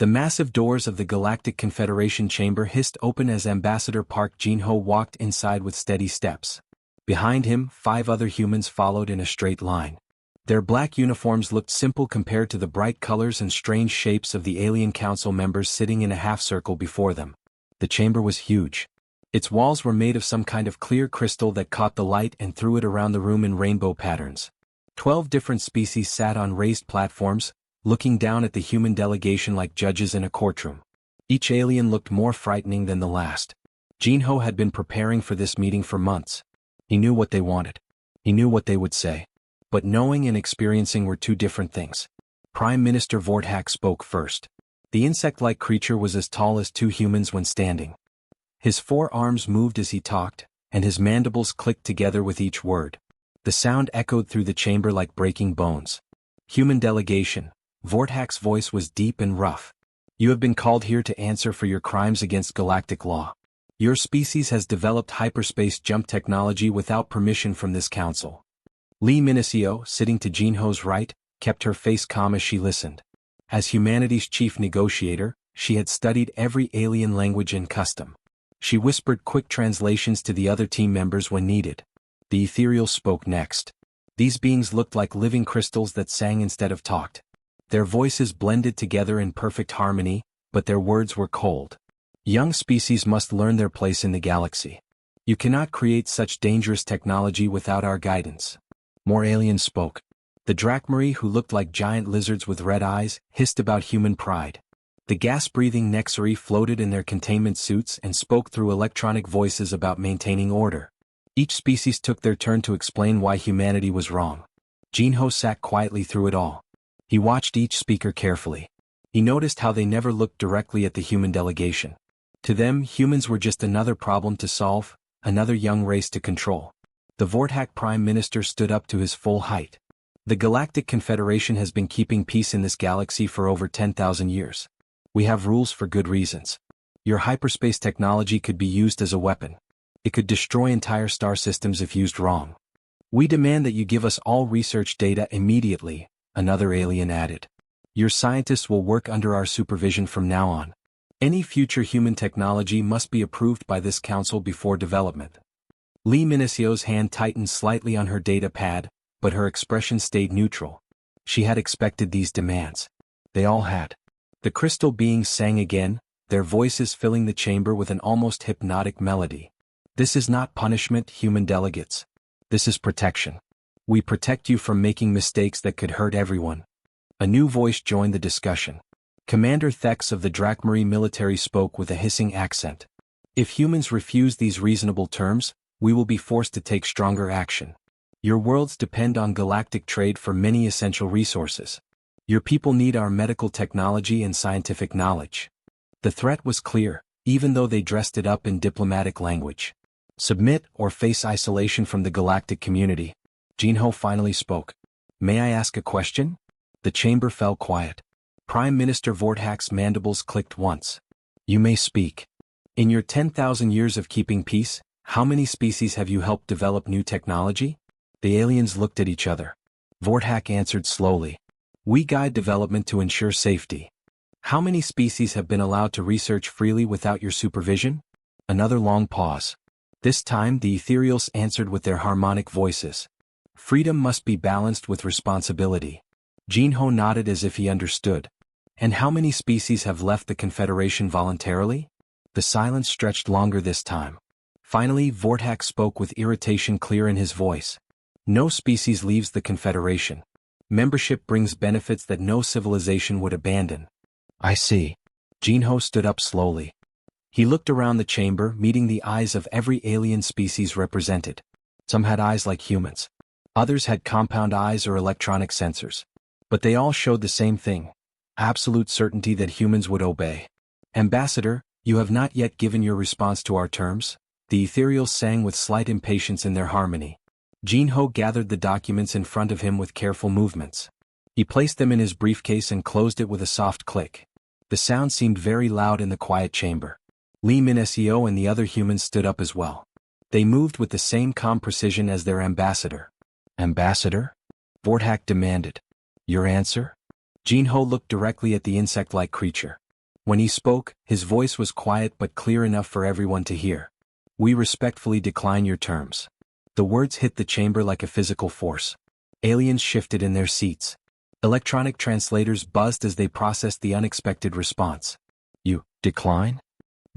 The massive doors of the Galactic Confederation chamber hissed open as Ambassador Park Jin-ho walked inside with steady steps. Behind him, 5 other humans followed in a straight line. Their black uniforms looked simple compared to the bright colors and strange shapes of the alien council members sitting in a half-circle before them. The chamber was huge. Its walls were made of some kind of clear crystal that caught the light and threw it around the room in rainbow patterns. 12 different species sat on raised platforms, looking down at the human delegation like judges in a courtroom. Each alien looked more frightening than the last. Jin-ho had been preparing for this meeting for months. He knew what they wanted. He knew what they would say. But knowing and experiencing were 2 different things. Prime Minister Vorthak spoke first. The insect-like creature was as tall as 2 humans when standing. His 4 arms moved as he talked, and his mandibles clicked together with each word. The sound echoed through the chamber like breaking bones. Human delegation. Vorthak's voice was deep and rough. You have been called here to answer for your crimes against galactic law. Your species has developed hyperspace jump technology without permission from this council. Lee Minicio, sitting to Jin-ho's right, kept her face calm as she listened. As humanity's chief negotiator, she had studied every alien language and custom. She whispered quick translations to the other team members when needed. The ethereal spoke next. These beings looked like living crystals that sang instead of talked. Their voices blended together in perfect harmony, but their words were cold. Young species must learn their place in the galaxy. You cannot create such dangerous technology without our guidance. More aliens spoke. The Drakmari, who looked like giant lizards with red eyes, hissed about human pride. The gas-breathing Nexari floated in their containment suits and spoke through electronic voices about maintaining order. Each species took their turn to explain why humanity was wrong. Jin-ho sat quietly through it all. He watched each speaker carefully. He noticed how they never looked directly at the human delegation. To them, humans were just another problem to solve, another young race to control. The Vorthak Prime Minister stood up to his full height. The Galactic Confederation has been keeping peace in this galaxy for over 10,000 years. We have rules for good reasons. Your hyperspace technology could be used as a weapon. It could destroy entire star systems if used wrong. We demand that you give us all research data immediately, another alien added. Your scientists will work under our supervision from now on. Any future human technology must be approved by this council before development. Lee Minicio's hand tightened slightly on her data pad, but her expression stayed neutral. She had expected these demands. They all had. The crystal beings sang again, their voices filling the chamber with an almost hypnotic melody. This is not punishment, human delegates. This is protection. We protect you from making mistakes that could hurt everyone. A new voice joined the discussion. Commander Thex of the Drakmari military spoke with a hissing accent. If humans refuse these reasonable terms, we will be forced to take stronger action. Your worlds depend on galactic trade for many essential resources. Your people need our medical technology and scientific knowledge. The threat was clear, even though they dressed it up in diplomatic language. Submit or face isolation from the galactic community. Jin-ho finally spoke. May I ask a question? The chamber fell quiet. Prime Minister Vorthak's mandibles clicked once. You may speak. In your 10,000 years of keeping peace, how many species have you helped develop new technology? The aliens looked at each other. Vorthak answered slowly. We guide development to ensure safety. How many species have been allowed to research freely without your supervision? Another long pause. This time the ethereals answered with their harmonic voices. Freedom must be balanced with responsibility. Jin-ho nodded as if he understood. And how many species have left the Confederation voluntarily? The silence stretched longer this time. Finally, Vorthak spoke with irritation clear in his voice. No species leaves the Confederation. Membership brings benefits that no civilization would abandon. I see. Jin-ho stood up slowly. He looked around the chamber, meeting the eyes of every alien species represented. Some had eyes like humans. Others had compound eyes or electronic sensors. But they all showed the same thing. Absolute certainty that humans would obey. Ambassador, you have not yet given your response to our terms? The ethereals sang with slight impatience in their harmony. Jin-ho gathered the documents in front of him with careful movements. He placed them in his briefcase and closed it with a soft click. The sound seemed very loud in the quiet chamber. Lee Minesio and the other humans stood up as well. They moved with the same calm precision as their ambassador. Ambassador? Vorthak demanded. Your answer? Jin-ho looked directly at the insect-like creature. When he spoke, his voice was quiet but clear enough for everyone to hear. "We respectfully decline your terms." The words hit the chamber like a physical force. Aliens shifted in their seats. Electronic translators buzzed as they processed the unexpected response. "You decline?"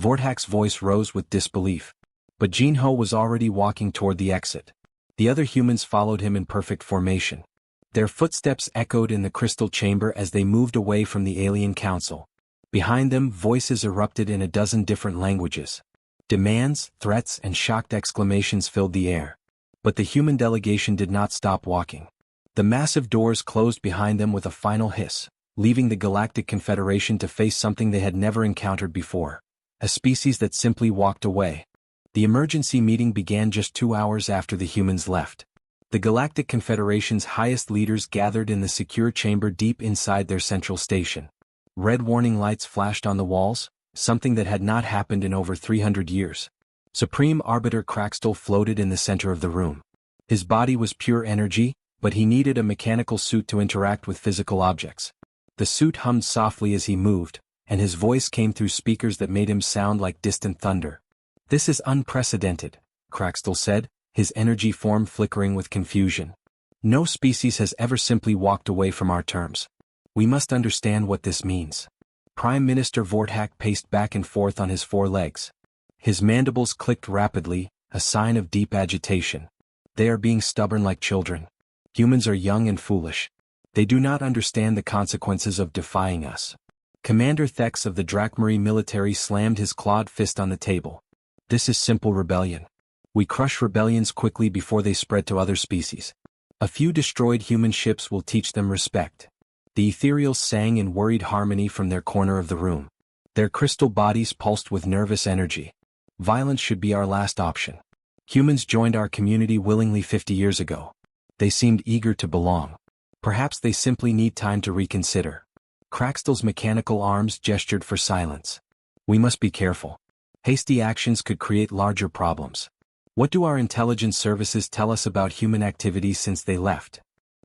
Vorthak's voice rose with disbelief. But Jinho was already walking toward the exit. The other humans followed him in perfect formation. Their footsteps echoed in the crystal chamber as they moved away from the alien council. Behind them, voices erupted in a dozen different languages. Demands, threats, and shocked exclamations filled the air. But the human delegation did not stop walking. The massive doors closed behind them with a final hiss, leaving the Galactic Confederation to face something they had never encountered before. A species that simply walked away. The emergency meeting began just 2 hours after the humans left. The Galactic Confederation's highest leaders gathered in the secure chamber deep inside their central station. Red warning lights flashed on the walls, something that had not happened in over 300 years. Supreme Arbiter Craxtel floated in the center of the room. His body was pure energy, but he needed a mechanical suit to interact with physical objects. The suit hummed softly as he moved, and his voice came through speakers that made him sound like distant thunder. "This is unprecedented," Craxtel said, his energy form flickering with confusion. "No species has ever simply walked away from our terms. We must understand what this means." Prime Minister Vorthak paced back and forth on his 4 legs. His mandibles clicked rapidly, a sign of deep agitation. "They are being stubborn like children. Humans are young and foolish. They do not understand the consequences of defying us." Commander Thex of the Drakmari military slammed his clawed fist on the table. "This is simple rebellion. We crush rebellions quickly before they spread to other species. A few destroyed human ships will teach them respect." The ethereals sang in worried harmony from their corner of the room. Their crystal bodies pulsed with nervous energy. "Violence should be our last option. Humans joined our community willingly 50 years ago. They seemed eager to belong. Perhaps they simply need time to reconsider." Craxtel's mechanical arms gestured for silence. "We must be careful. Hasty actions could create larger problems. What do our intelligence services tell us about human activities since they left?"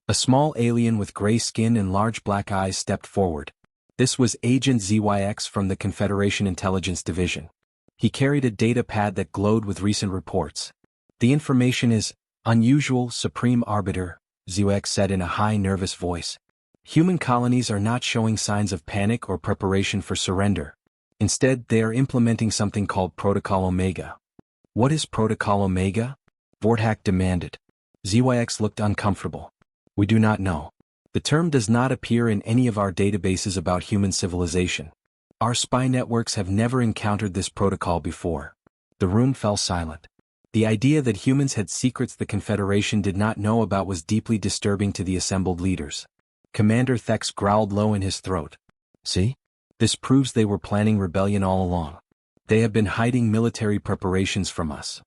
A small alien with gray skin and large black eyes stepped forward. This was Agent ZYX from the Confederation Intelligence Division. He carried a data pad that glowed with recent reports. "The information is unusual, Supreme Arbiter," ZYX said in a high, nervous voice. "Human colonies are not showing signs of panic or preparation for surrender. Instead, they are implementing something called Protocol Omega." "What is Protocol Omega?" Vorthak demanded. ZYX looked uncomfortable. "We do not know. The term does not appear in any of our databases about human civilization. Our spy networks have never encountered this protocol before." The room fell silent. The idea that humans had secrets the Confederation did not know about was deeply disturbing to the assembled leaders. Commander Thex growled low in his throat. "See? This proves they were planning rebellion all along. They have been hiding military preparations from us."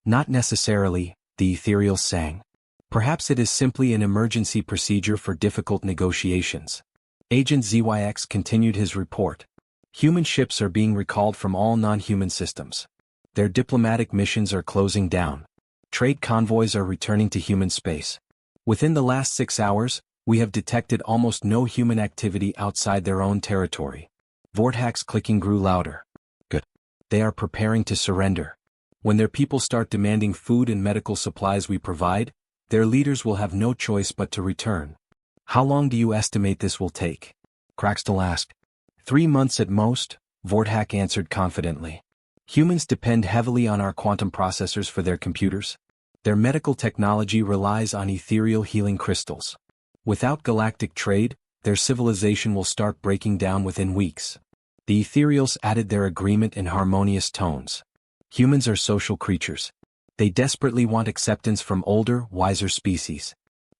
"Not necessarily," the ethereal sang. "Perhaps it is simply an emergency procedure for difficult negotiations." Agent ZYX continued his report. "Human ships are being recalled from all non-human systems. Their diplomatic missions are closing down. Trade convoys are returning to human space. Within the last 6 hours, we have detected almost no human activity outside their own territory." Vorthak's clicking grew louder. "Good. They are preparing to surrender. When their people start demanding food and medical supplies we provide, their leaders will have no choice but to return." "How long do you estimate this will take?" Craxtel asked. 3 months at most," Vorthak answered confidently. "Humans depend heavily on our quantum processors for their computers. Their medical technology relies on ethereal healing crystals. Without galactic trade, their civilization will start breaking down within weeks." The ethereals added their agreement in harmonious tones. "Humans are social creatures. They desperately want acceptance from older, wiser species.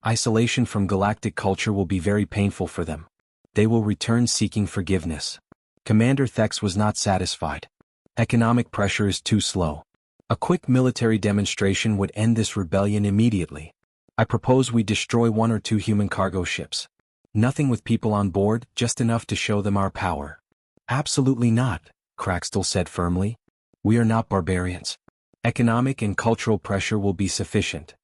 Isolation from galactic culture will be very painful for them. They will return seeking forgiveness." Commander Thex was not satisfied. "Economic pressure is too slow. A quick military demonstration would end this rebellion immediately. I propose we destroy 1 or 2 human cargo ships. Nothing with people on board, just enough to show them our power." "Absolutely not," Craxtel said firmly. "We are not barbarians. Economic and cultural pressure will be sufficient."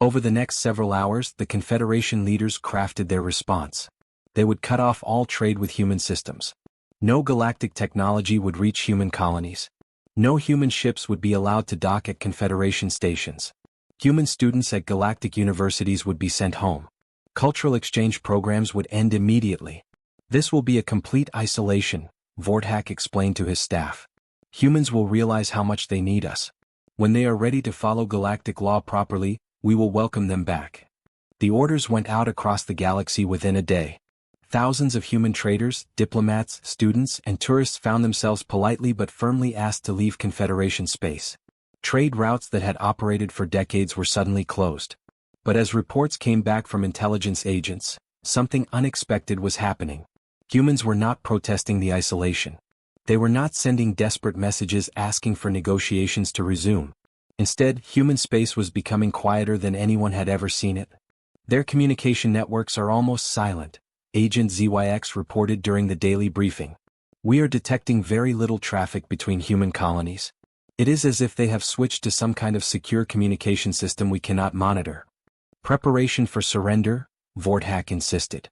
Over the next several hours, the Confederation leaders crafted their response. They would cut off all trade with human systems. No galactic technology would reach human colonies. No human ships would be allowed to dock at Confederation stations. Human students at galactic universities would be sent home. Cultural exchange programs would end immediately. This will be a complete isolation, Vorthak explained to his staff. Humans will realize how much they need us. When they are ready to follow galactic law properly, we will welcome them back. The orders went out across the galaxy within a day. Thousands of human traders, diplomats, students, and tourists found themselves politely but firmly asked to leave Confederation space. Trade routes that had operated for decades were suddenly closed. But as reports came back from intelligence agents, something unexpected was happening. Humans were not protesting the isolation. They were not sending desperate messages asking for negotiations to resume. Instead, human space was becoming quieter than anyone had ever seen it. Their communication networks are almost silent, Agent ZYX reported during the daily briefing. We are detecting very little traffic between human colonies. It is as if they have switched to some kind of secure communication system we cannot monitor. Preparation for surrender, Vorthak insisted.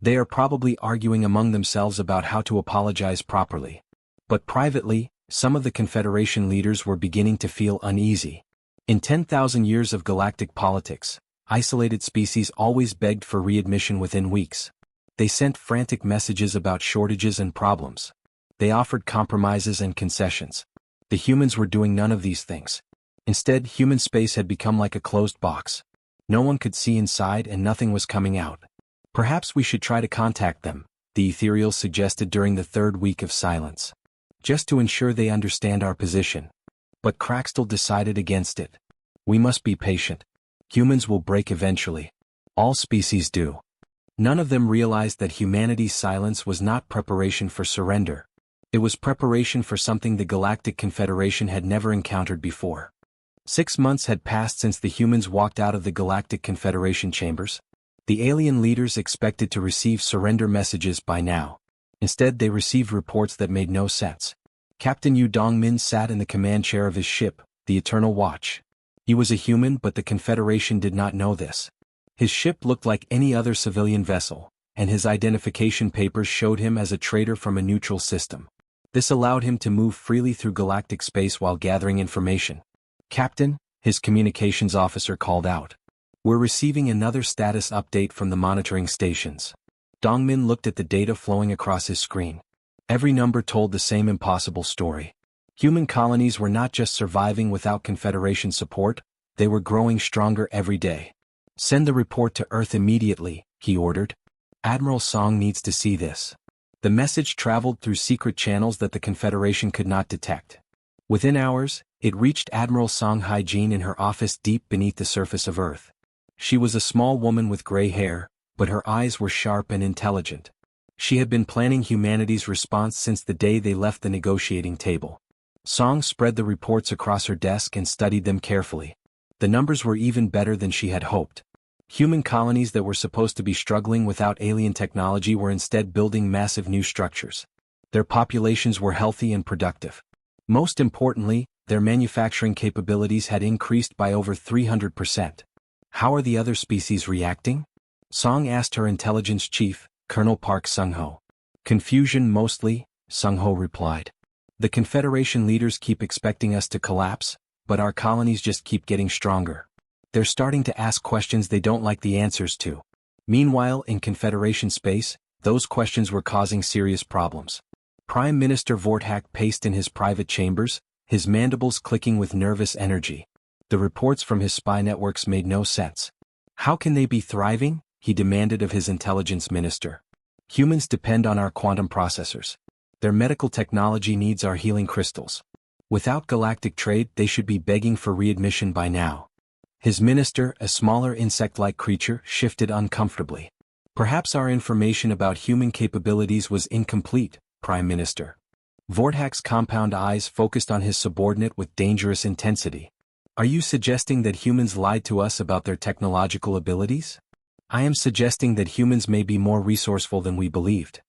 They are probably arguing among themselves about how to apologize properly. But privately, some of the Confederation leaders were beginning to feel uneasy. In 10,000 years of galactic politics, isolated species always begged for readmission within weeks. They sent frantic messages about shortages and problems. They offered compromises and concessions. The humans were doing none of these things. Instead, human space had become like a closed box. No one could see inside and nothing was coming out. Perhaps we should try to contact them, the ethereals suggested during the third week of silence. Just to ensure they understand our position. But Craxtel decided against it. We must be patient. Humans will break eventually. All species do. None of them realized that humanity's silence was not preparation for surrender. It was preparation for something the Galactic Confederation had never encountered before. 6 months had passed since the humans walked out of the Galactic Confederation chambers. The alien leaders expected to receive surrender messages by now. Instead, they received reports that made no sense. Captain Yu Dongmin sat in the command chair of his ship, the Eternal Watch. He was a human, but the Confederation did not know this. His ship looked like any other civilian vessel, and his identification papers showed him as a trader from a neutral system. This allowed him to move freely through galactic space while gathering information. "Captain," his communications officer called out. "We're receiving another status update from the monitoring stations." Dongmin looked at the data flowing across his screen. Every number told the same impossible story. Human colonies were not just surviving without Confederation support, they were growing stronger every day. "Send the report to Earth immediately," he ordered. "Admiral Song needs to see this." The message traveled through secret channels that the Confederation could not detect. Within hours, it reached Admiral Song Haijin in her office deep beneath the surface of Earth. She was a small woman with gray hair, but her eyes were sharp and intelligent. She had been planning humanity's response since the day they left the negotiating table. Song spread the reports across her desk and studied them carefully. The numbers were even better than she had hoped. Human colonies that were supposed to be struggling without alien technology were instead building massive new structures. Their populations were healthy and productive. Most importantly, their manufacturing capabilities had increased by over 300%. "How are the other species reacting?" Song asked her intelligence chief, Colonel Park Sung-ho. "Confusion mostly," Sung-ho replied. "The Confederation leaders keep expecting us to collapse, but our colonies just keep getting stronger. They're starting to ask questions they don't like the answers to." Meanwhile, in Confederation space, those questions were causing serious problems. Prime Minister Vorthak paced in his private chambers, his mandibles clicking with nervous energy. The reports from his spy networks made no sense. "How can they be thriving?" he demanded of his intelligence minister. "Humans depend on our quantum processors. Their medical technology needs our healing crystals. Without galactic trade, they should be begging for readmission by now." His minister, a smaller insect-like creature, shifted uncomfortably. "Perhaps our information about human capabilities was incomplete, Prime Minister." Vorthak's compound eyes focused on his subordinate with dangerous intensity. "Are you suggesting that humans lied to us about their technological abilities?" "I am suggesting that humans may be more resourceful than we believed."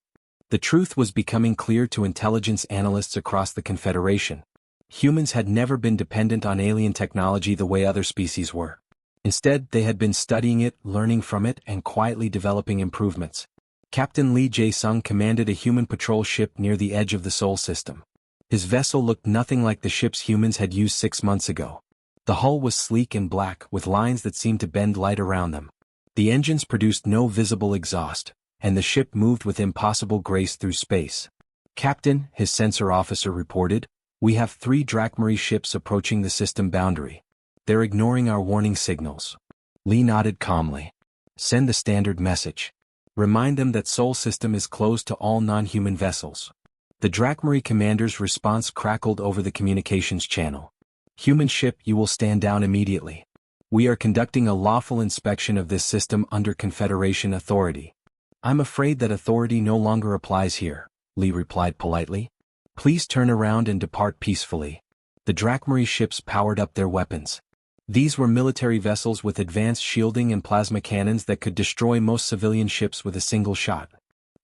The truth was becoming clear to intelligence analysts across the Confederation. Humans had never been dependent on alien technology the way other species were. Instead, they had been studying it, learning from it, and quietly developing improvements. Captain Lee Jae-sung commanded a human patrol ship near the edge of the Sol system. His vessel looked nothing like the ships humans had used 6 months ago. The hull was sleek and black with lines that seemed to bend light around them. The engines produced no visible exhaust, and the ship moved with impossible grace through space. "Captain," his sensor officer reported, "we have 3 Drakmari ships approaching the system boundary. They're ignoring our warning signals." Lee nodded calmly. "Send the standard message. Remind them that Sol system is closed to all non-human vessels." The Drakmari commander's response crackled over the communications channel. "Human ship, you will stand down immediately. We are conducting a lawful inspection of this system under Confederation authority." "I'm afraid that authority no longer applies here," Lee replied politely. "Please turn around and depart peacefully." The Drakmari ships powered up their weapons. These were military vessels with advanced shielding and plasma cannons that could destroy most civilian ships with a single shot.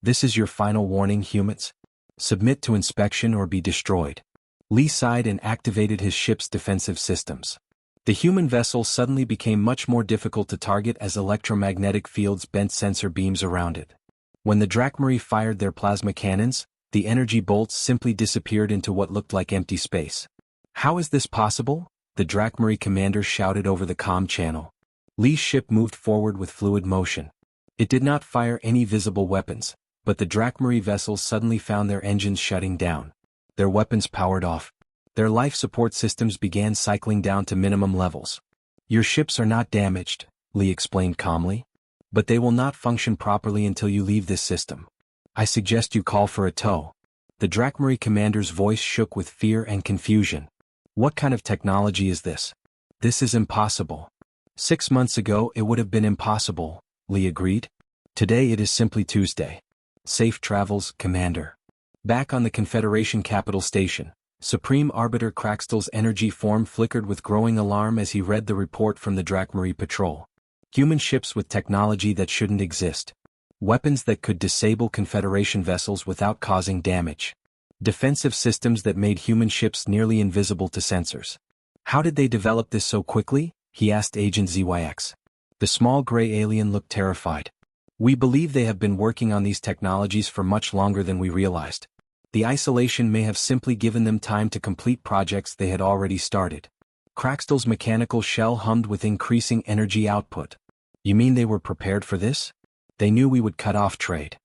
"This is your final warning, humans. Submit to inspection or be destroyed." Lee sighed and activated his ship's defensive systems. The human vessel suddenly became much more difficult to target as electromagnetic fields bent sensor beams around it. When the Drakmari fired their plasma cannons, the energy bolts simply disappeared into what looked like empty space. "How is this possible?" the Drakmari commander shouted over the comm channel. Lee's ship moved forward with fluid motion. It did not fire any visible weapons, but the Drakmari vessels suddenly found their engines shutting down. Their weapons powered off. Their life support systems began cycling down to minimum levels. "Your ships are not damaged," Lee explained calmly. "But they will not function properly until you leave this system. I suggest you call for a tow." The Drakmari commander's voice shook with fear and confusion. "What kind of technology is this? This is impossible." 6 months ago it would have been impossible, Lee agreed. "Today it is simply Tuesday." "Safe travels, Commander." Back on the Confederation capital station, Supreme Arbiter Craxtel's energy form flickered with growing alarm as he read the report from the Drakmari patrol. Human ships with technology that shouldn't exist. Weapons that could disable Confederation vessels without causing damage. Defensive systems that made human ships nearly invisible to sensors. "How did they develop this so quickly?" he asked Agent ZYX. The small gray alien looked terrified. "We believe they have been working on these technologies for much longer than we realized. The isolation may have simply given them time to complete projects they had already started." Craxtel's mechanical shell hummed with increasing energy output. "You mean they were prepared for this? They knew we would cut off trade."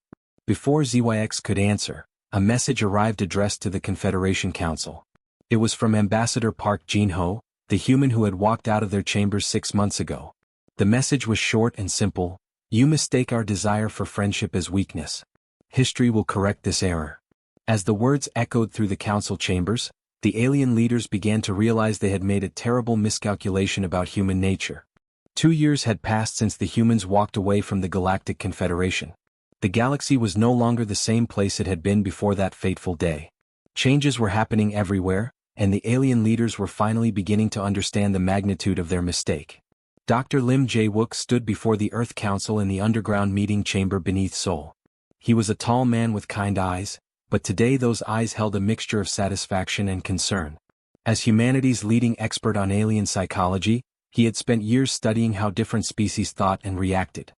Before ZYX could answer, a message arrived addressed to the Confederation Council. It was from Ambassador Park Jin-ho, the human who had walked out of their chambers 6 months ago. The message was short and simple: "You mistake our desire for friendship as weakness. History will correct this error." As the words echoed through the council chambers, the alien leaders began to realize they had made a terrible miscalculation about human nature. 2 years had passed since the humans walked away from the Galactic Confederation. The galaxy was no longer the same place it had been before that fateful day. Changes were happening everywhere, and the alien leaders were finally beginning to understand the magnitude of their mistake. Dr. Lim Jae-wook stood before the Earth Council in the underground meeting chamber beneath Seoul. He was a tall man with kind eyes, but today those eyes held a mixture of satisfaction and concern. As humanity's leading expert on alien psychology, he had spent years studying how different species thought and reacted.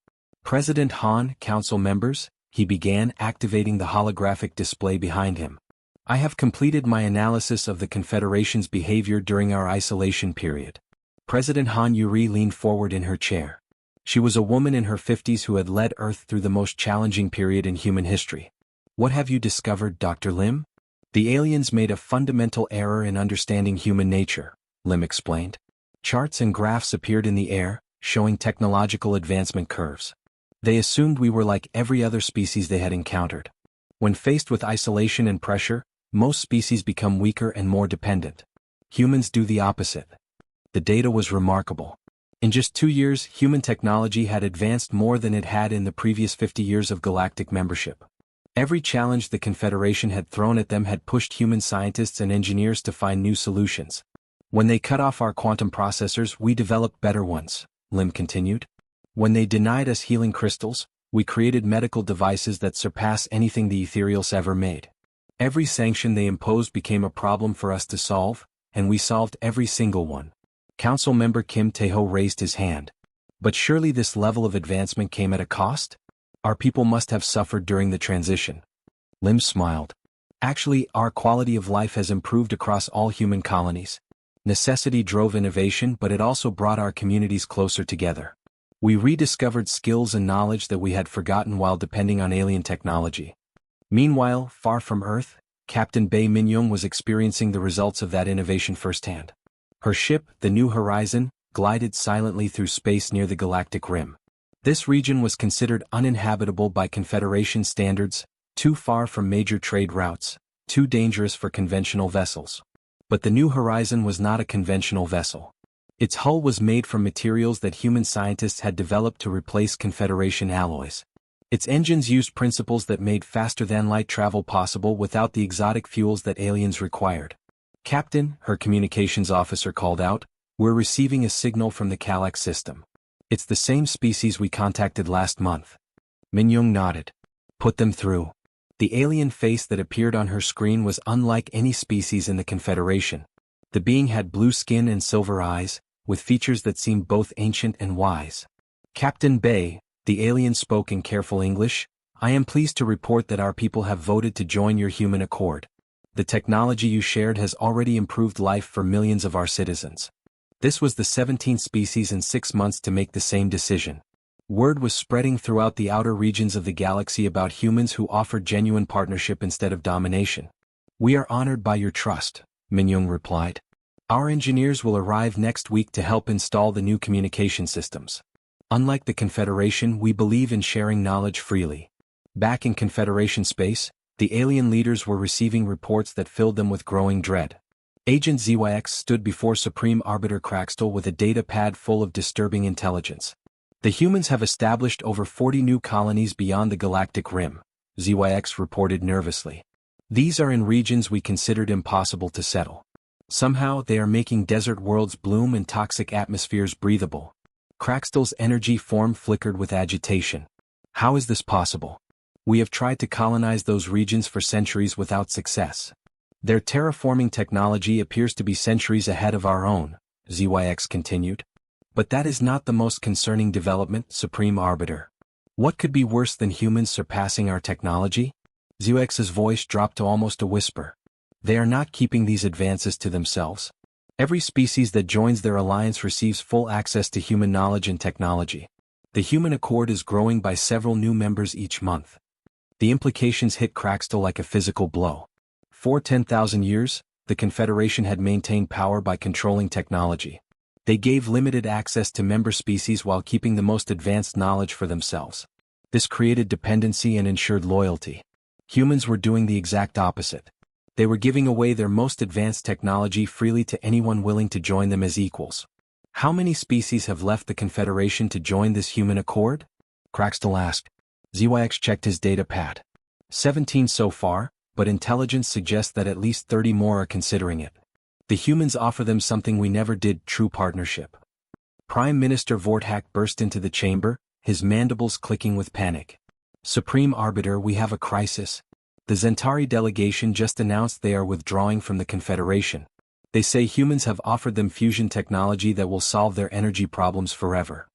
"President Han, council members," he began, activating the holographic display behind him. "I have completed my analysis of the Confederation's behavior during our isolation period." President Han Yuri leaned forward in her chair. She was a woman in her 50s who had led Earth through the most challenging period in human history. "What have you discovered, Dr. Lim?" "The aliens made a fundamental error in understanding human nature," Lim explained. Charts and graphs appeared in the air, showing technological advancement curves. They assumed we were like every other species they had encountered. When faced with isolation and pressure, most species become weaker and more dependent. Humans do the opposite. The data was remarkable. In just 2 years, human technology had advanced more than it had in the previous 50 years of galactic membership. Every challenge the Confederation had thrown at them had pushed human scientists and engineers to find new solutions. "When they cut off our quantum processors, we developed better ones," Lim continued. "When they denied us healing crystals, we created medical devices that surpass anything the Ethereals ever made. Every sanction they imposed became a problem for us to solve, and we solved every single one." Council member Kim Tae-ho raised his hand. "But surely this level of advancement came at a cost?" Our people must have suffered during the transition. Lim smiled. Actually, our quality of life has improved across all human colonies. Necessity drove innovation, but it also brought our communities closer together. We rediscovered skills and knowledge that we had forgotten while depending on alien technology. Meanwhile, far from Earth, Captain Bei Minyoung was experiencing the results of that innovation firsthand. Her ship, the New Horizon, glided silently through space near the galactic rim. This region was considered uninhabitable by Confederation standards, too far from major trade routes, too dangerous for conventional vessels. But the New Horizon was not a conventional vessel. Its hull was made from materials that human scientists had developed to replace Confederation alloys. Its engines used principles that made faster-than-light travel possible without the exotic fuels that aliens required. "Captain," her communications officer called out, "we're receiving a signal from the Calax system. It's the same species we contacted last month." Minyoung nodded. "Put them through." The alien face that appeared on her screen was unlike any species in the Confederation. The being had blue skin and silver eyes, with features that seemed both ancient and wise. "Captain Bei," the alien spoke in careful English, "I am pleased to report that our people have voted to join your human accord. The technology you shared has already improved life for millions of our citizens." This was the 17th species in 6 months to make the same decision. Word was spreading throughout the outer regions of the galaxy about humans who offered genuine partnership instead of domination. "We are honored by your trust," Minyoung replied. "Our engineers will arrive next week to help install the new communication systems. Unlike the Confederation, we believe in sharing knowledge freely." Back in Confederation space, the alien leaders were receiving reports that filled them with growing dread. Agent ZYX stood before Supreme Arbiter Craxtel with a data pad full of disturbing intelligence. "The humans have established over 40 new colonies beyond the galactic rim," ZYX reported nervously. "These are in regions we considered impossible to settle. Somehow they are making desert worlds bloom and toxic atmospheres breathable." Craxtel's energy form flickered with agitation. "How is this possible? We have tried to colonize those regions for centuries without success. Their terraforming technology appears to be centuries ahead of our own," ZYX continued. "But that is not the most concerning development, Supreme Arbiter. What could be worse than humans surpassing our technology?" ZYX's voice dropped to almost a whisper. "They are not keeping these advances to themselves. Every species that joins their alliance receives full access to human knowledge and technology. The human accord is growing by several new members each month." The implications hit Craxtel like a physical blow. For 10,000 years, the Confederation had maintained power by controlling technology. They gave limited access to member species while keeping the most advanced knowledge for themselves. This created dependency and ensured loyalty. Humans were doing the exact opposite. They were giving away their most advanced technology freely to anyone willing to join them as equals. "How many species have left the Confederation to join this human accord?" Craxtel asked. ZYX checked his data pad. 17 so far, but intelligence suggests that at least 30 more are considering it. The humans offer them something we never did: true partnership. Prime Minister Vorthak burst into the chamber, his mandibles clicking with panic. "Supreme Arbiter, we have a crisis. The Zentari delegation just announced they are withdrawing from the Confederation. They say humans have offered them fusion technology that will solve their energy problems forever."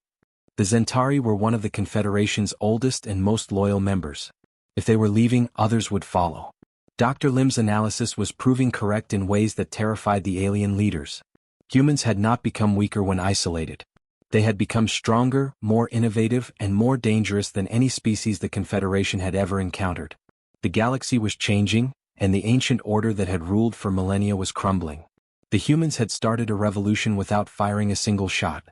The Zentari were one of the Confederation's oldest and most loyal members. If they were leaving, others would follow. Dr. Lim's analysis was proving correct in ways that terrified the alien leaders. Humans had not become weaker when isolated. They had become stronger, more innovative, and more dangerous than any species the Confederation had ever encountered. The galaxy was changing, and the ancient order that had ruled for millennia was crumbling. The humans had started a revolution without firing a single shot.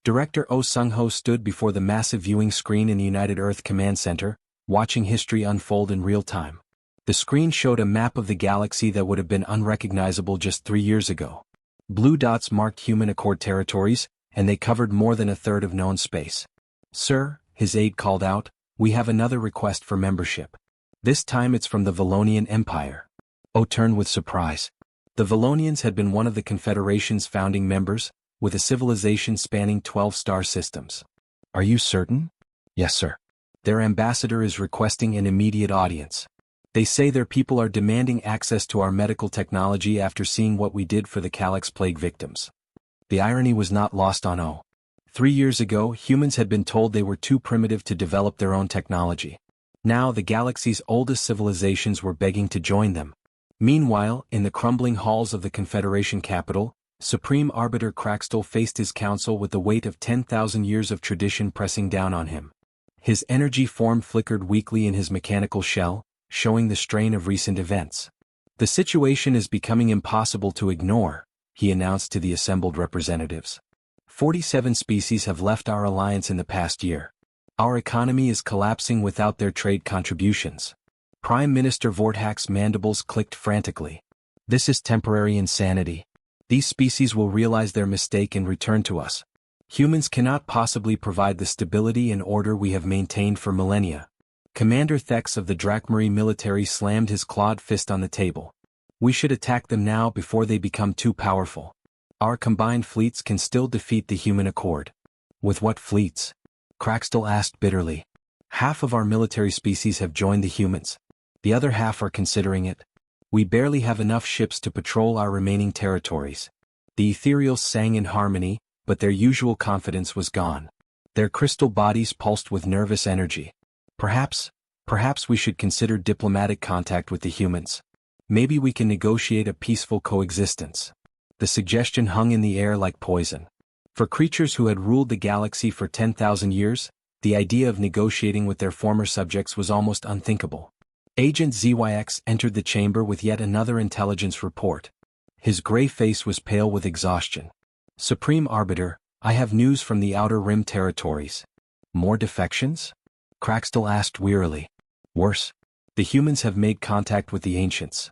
Director Oh Sung-ho stood before the massive viewing screen in the United Earth Command Center, watching history unfold in real time. The screen showed a map of the galaxy that would have been unrecognizable just 3 years ago. Blue dots marked human accord territories, and they covered more than a third of known space. "Sir," his aide called out, "we have another request for membership. This time it's from the Valonian Empire." Oh turned with surprise. The Valonians had been one of the Confederation's founding members, with a civilization spanning 12 star systems. "Are you certain?" "Yes, sir. Their ambassador is requesting an immediate audience. They say their people are demanding access to our medical technology after seeing what we did for the Calax plague victims." The irony was not lost on O. 3 years ago, humans had been told they were too primitive to develop their own technology. Now the galaxy's oldest civilizations were begging to join them. Meanwhile, in the crumbling halls of the Confederation capital, Supreme Arbiter Craxtel faced his council with the weight of 10,000 years of tradition pressing down on him. His energy form flickered weakly in his mechanical shell, showing the strain of recent events. "The situation is becoming impossible to ignore," he announced to the assembled representatives. 47 species have left our alliance in the past year. Our economy is collapsing without their trade contributions. Prime Minister Vorthax's mandibles clicked frantically. "This is temporary insanity. These species will realize their mistake and return to us. Humans cannot possibly provide the stability and order we have maintained for millennia." Commander Thex of the Drakmari military slammed his clawed fist on the table. "We should attack them now before they become too powerful. Our combined fleets can still defeat the human accord." "With what fleets?" Craxtel asked bitterly. "Half of our military species have joined the humans. The other half are considering it. We barely have enough ships to patrol our remaining territories." The ethereals sang in harmony, but their usual confidence was gone. Their crystal bodies pulsed with nervous energy. Perhaps we should consider diplomatic contact with the humans. Maybe we can negotiate a peaceful coexistence." The suggestion hung in the air like poison. For creatures who had ruled the galaxy for 10,000 years, the idea of negotiating with their former subjects was almost unthinkable. Agent ZYX entered the chamber with yet another intelligence report. His gray face was pale with exhaustion. "Supreme Arbiter, I have news from the Outer Rim territories." "More defections?" Craxtel asked wearily. "Worse. The humans have made contact with the Ancients."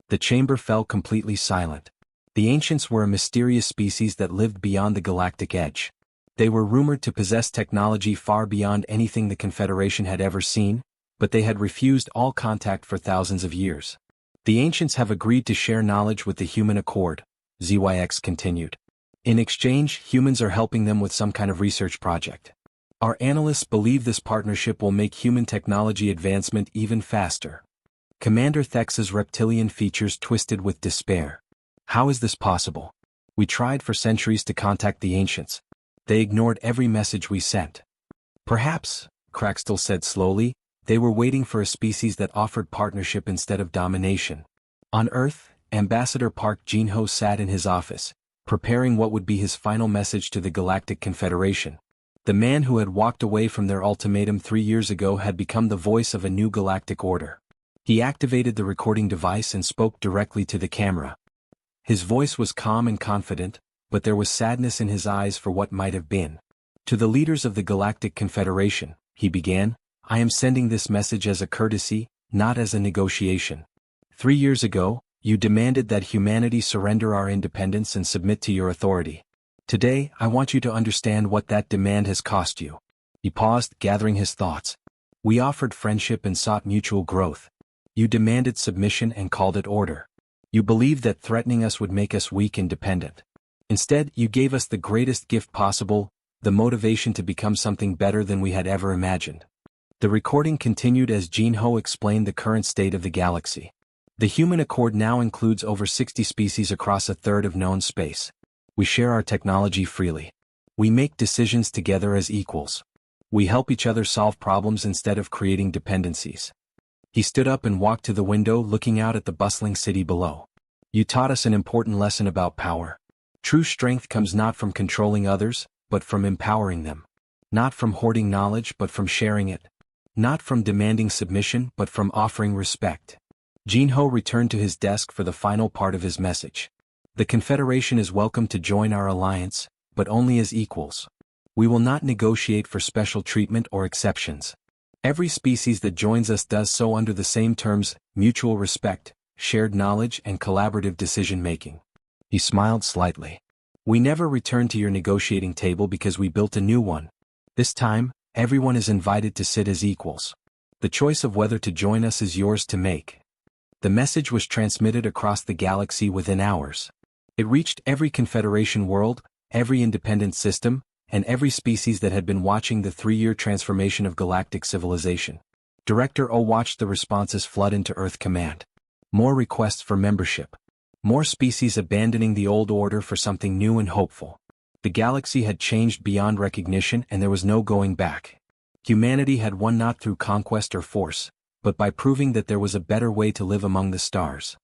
The chamber fell completely silent. The Ancients were a mysterious species that lived beyond the galactic edge. They were rumored to possess technology far beyond anything the Confederation had ever seen, but they had refused all contact for thousands of years. "The Ancients have agreed to share knowledge with the human accord," ZYX continued. "In exchange, humans are helping them with some kind of research project. Our analysts believe this partnership will make human technology advancement even faster." Commander Thex's reptilian features twisted with despair. "How is this possible? We tried for centuries to contact the Ancients. They ignored every message we sent." "Perhaps," Craxtel said slowly, "they were waiting for a species that offered partnership instead of domination." On Earth, Ambassador Park Jin-ho sat in his office, preparing what would be his final message to the Galactic Confederation. The man who had walked away from their ultimatum 3 years ago had become the voice of a new galactic order. He activated the recording device and spoke directly to the camera. His voice was calm and confident, but there was sadness in his eyes for what might have been. "To the leaders of the Galactic Confederation," he began, "I am sending this message as a courtesy, not as a negotiation. 3 years ago, you demanded that humanity surrender our independence and submit to your authority. Today, I want you to understand what that demand has cost you." He paused, gathering his thoughts. "We offered friendship and sought mutual growth. You demanded submission and called it order. You believed that threatening us would make us weak and dependent. Instead, you gave us the greatest gift possible, the motivation to become something better than we had ever imagined." The recording continued as Jin-ho explained the current state of the galaxy. "The human accord now includes over 60 species across a third of known space. We share our technology freely. We make decisions together as equals. We help each other solve problems instead of creating dependencies." He stood up and walked to the window, looking out at the bustling city below. "You taught us an important lesson about power. True strength comes not from controlling others, but from empowering them. Not from hoarding knowledge, but from sharing it. Not from demanding submission, but from offering respect." Jin-ho returned to his desk for the final part of his message. "The Confederation is welcome to join our alliance, but only as equals. We will not negotiate for special treatment or exceptions. Every species that joins us does so under the same terms: mutual respect, shared knowledge, and collaborative decision-making." He smiled slightly. "We never returned to your negotiating table because we built a new one. This time, everyone is invited to sit as equals. The choice of whether to join us is yours to make." The message was transmitted across the galaxy within hours. It reached every Confederation world, every independent system, and every species that had been watching the 3-year transformation of galactic civilization. Director O watched the responses flood into Earth Command. More requests for membership. More species abandoning the old order for something new and hopeful. The galaxy had changed beyond recognition and there was no going back. Humanity had won not through conquest or force, but by proving that there was a better way to live among the stars.